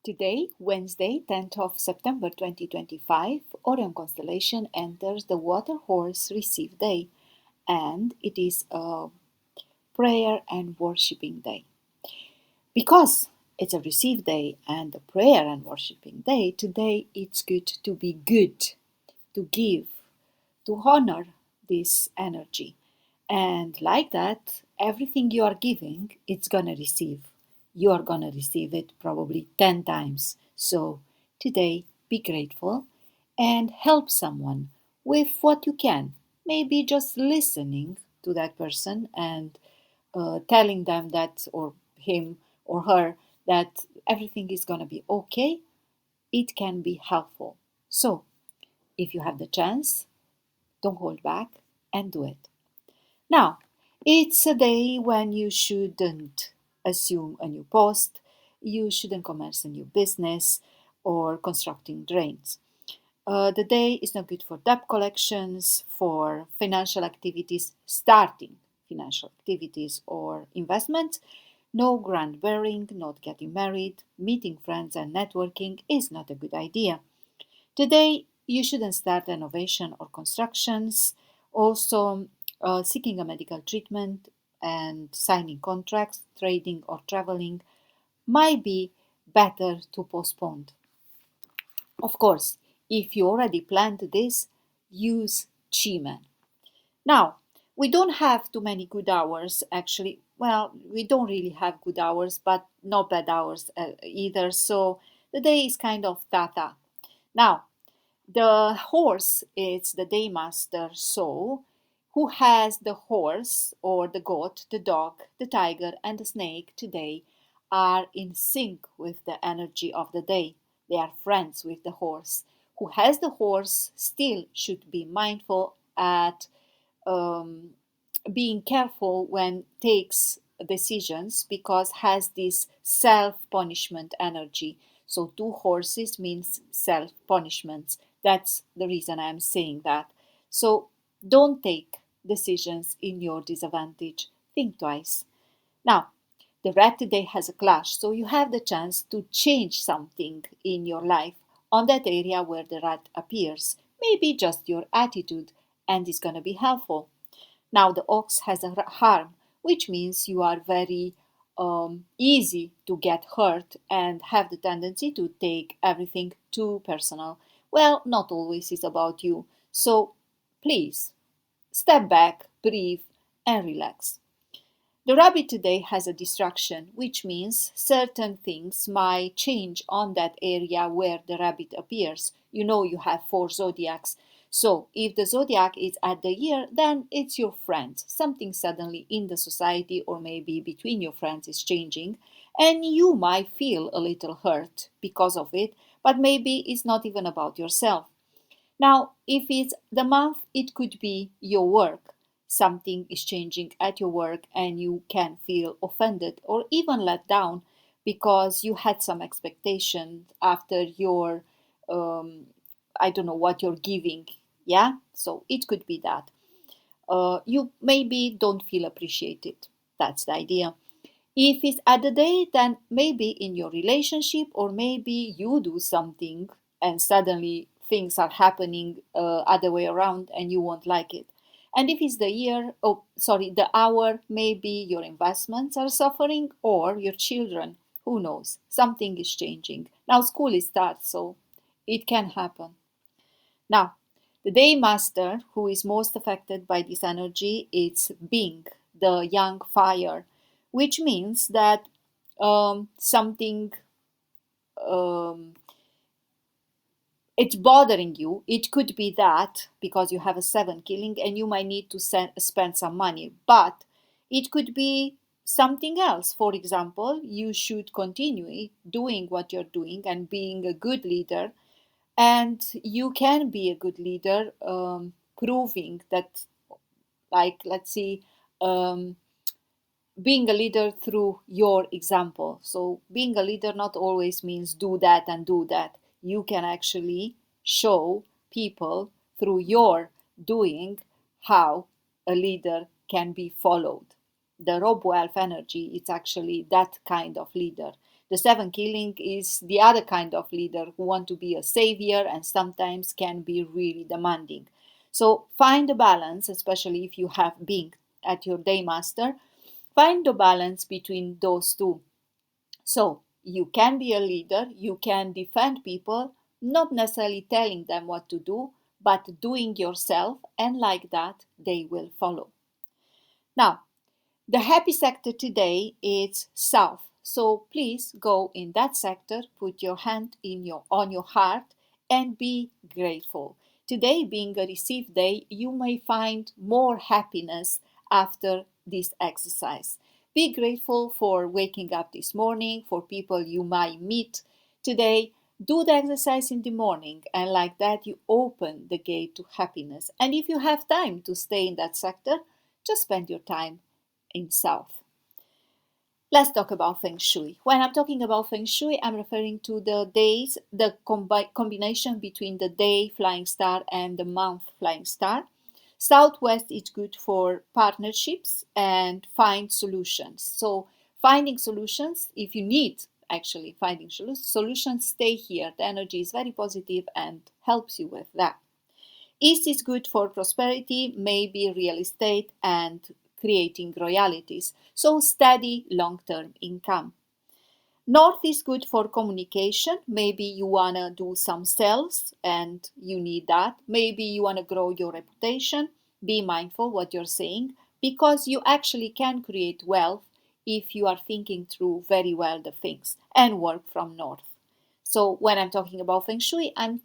Today, Wednesday, 10th of September 2025, Orion constellation enters the Water Horse Receive Day, and it is a prayer and worshiping day. Because it's a receive day and a prayer and worshiping day, today it's good to be good, to give, to honor this energy. And like that, everything you are giving, it's gonna receive. You are gonna receive it probably 10 times. So today, be grateful and help someone with what you can. Maybe just listening to that person and telling them that, or him or her, that everything is gonna be okay. It can be helpful. So if you have the chance, don't hold back and do it. Now, it's a day when you shouldn't assume a new post, you shouldn't commence a new business or constructing drains. The day is not good for debt collections, for financial activities, starting financial activities or investments. No grand wearing, not getting married, meeting friends and networking is not a good idea. Today, you shouldn't start renovation or constructions. Also, seeking a medical treatment and signing contracts, trading, or traveling might be better to postpone. Of course, if you already planned this, use Qi Men. Now, we don't have too many good hours actually. Well, we don't really have good hours, but not bad hours either. So the day is kind of tata. Now, the horse is the day master, so who has the horse or the goat, the dog, the tiger, and the snake today are in sync with the energy of the day. They are friends with the horse. Who has the horse still should be mindful at um, being careful when takes decisions because has this self-punishment energy. So two horses means self-punishments. That's the reason I'm saying that. So don't take decisions in your disadvantage. Think twice. Now, the rat today has a clash, so you have the chance to change something in your life on that area where the rat appears. Maybe just your attitude, and it's going to be helpful. Now the ox has a harm, which means you are very easy to get hurt and have the tendency to take everything too personal. Well, not always is about you. So please step back, breathe, and relax. The rabbit today has a distraction, which means certain things might change on that area where the rabbit appears. You know, you have four zodiacs. So, if the zodiac is at the year, then it's your friends. Something suddenly in the society or maybe between your friends is changing, and you might feel a little hurt because of it, but maybe it's not even about yourself. Now, if it's the month, it could be your work. Something is changing at your work and you can feel offended or even let down because you had some expectations after your, um, I don't know what you're giving. Yeah? So it could be that. You maybe don't feel appreciated. That's the idea. If it's at the day, then maybe in your relationship, or maybe you do something and suddenly things are happening other way around and you won't like it. And if it's the year, oh, sorry, the hour, maybe your investments are suffering or your children, who knows, something is changing. Now school is start, so it can happen. Now, the day master who is most affected by this energy is Bing, the young fire, which means that something um, it's bothering you. It could be that because you have a seven killing and you might need to spend some money, but it could be something else. For example, you should continue doing what you're doing and being a good leader, and you can be a good leader, proving that, like, let's see, um, being a leader through your example. So being a leader not always means do that and do that. You can actually show people through your doing how a leader can be followed. The robo elf energy is actually that kind of leader. The seven killing is the other kind of leader who want to be a savior and sometimes can be really demanding. So find a balance, especially if you have Bing at your day master. Find the balance between those two. So you can be a leader, you can defend people, not necessarily telling them what to do, but doing yourself, and like that, they will follow. Now, the happy sector today is South. So please go in that sector, put your hand on your heart and be grateful. Today being a receive day, you may find more happiness after this exercise. Be grateful for waking up this morning, for people you might meet today. Do the exercise in the morning, and like that, you open the gate to happiness. And if you have time to stay in that sector, just spend your time in South. Let's talk about Feng Shui. When I'm talking about Feng Shui, I'm referring to the days, the combination between the day flying star and the month flying star. Southwest is good for partnerships and find solutions. So finding solutions, if you need actually finding solutions, stay here. The energy is very positive and helps you with that. East is good for prosperity, maybe real estate and creating royalties, so steady long-term income. North is good for communication. Maybe you want to do some sales and you need that. Maybe you want to grow your reputation. Be mindful what you're saying because you actually can create wealth if you are thinking through very well the things and work from North. So when I'm talking about Feng Shui, I'm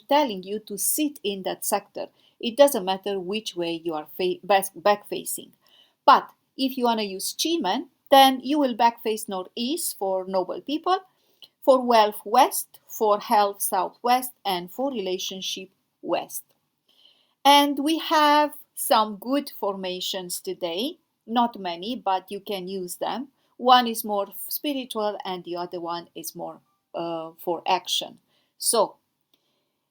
telling you to sit in that sector. It doesn't matter which way you are back facing. But if you want to use Qi Men, then you will back face northeast for noble people, for wealth west, for health southwest, and for relationship west. And we have some good formations today, not many, but you can use them. One is more spiritual and the other one is more for action. So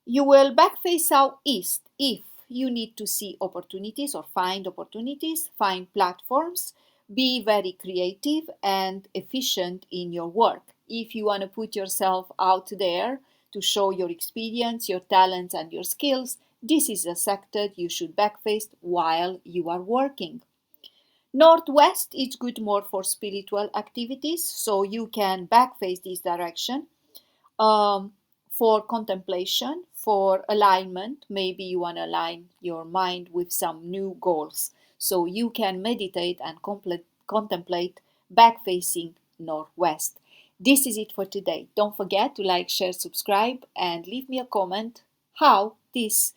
you will backface southeast if you need to see opportunities or find opportunities, find platforms, be very creative and efficient in your work. If you want to put yourself out there to show your experience, your talents, and your skills, this is a sector you should backface while you are working. Northwest is good more for spiritual activities, so you can backface this direction. For contemplation, for alignment, maybe you want to align your mind with some new goals. So you can meditate and contemplate back facing northwest. This is it for today. Don't forget to like, share, subscribe, and leave me a comment how these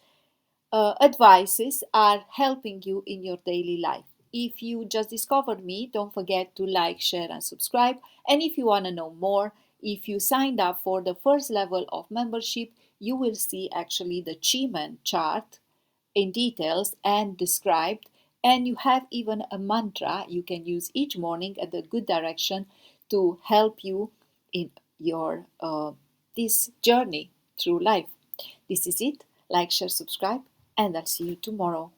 advices are helping you in your daily life. If you just discovered me, don't forget to like, share, and subscribe. And if you want to know more, if you signed up for the first level of membership, you will see actually the Qi Men chart in details and described. And you have even a mantra you can use each morning at the good direction to help you in your this journey through life. This is it. Like, share, subscribe, and I'll see you tomorrow.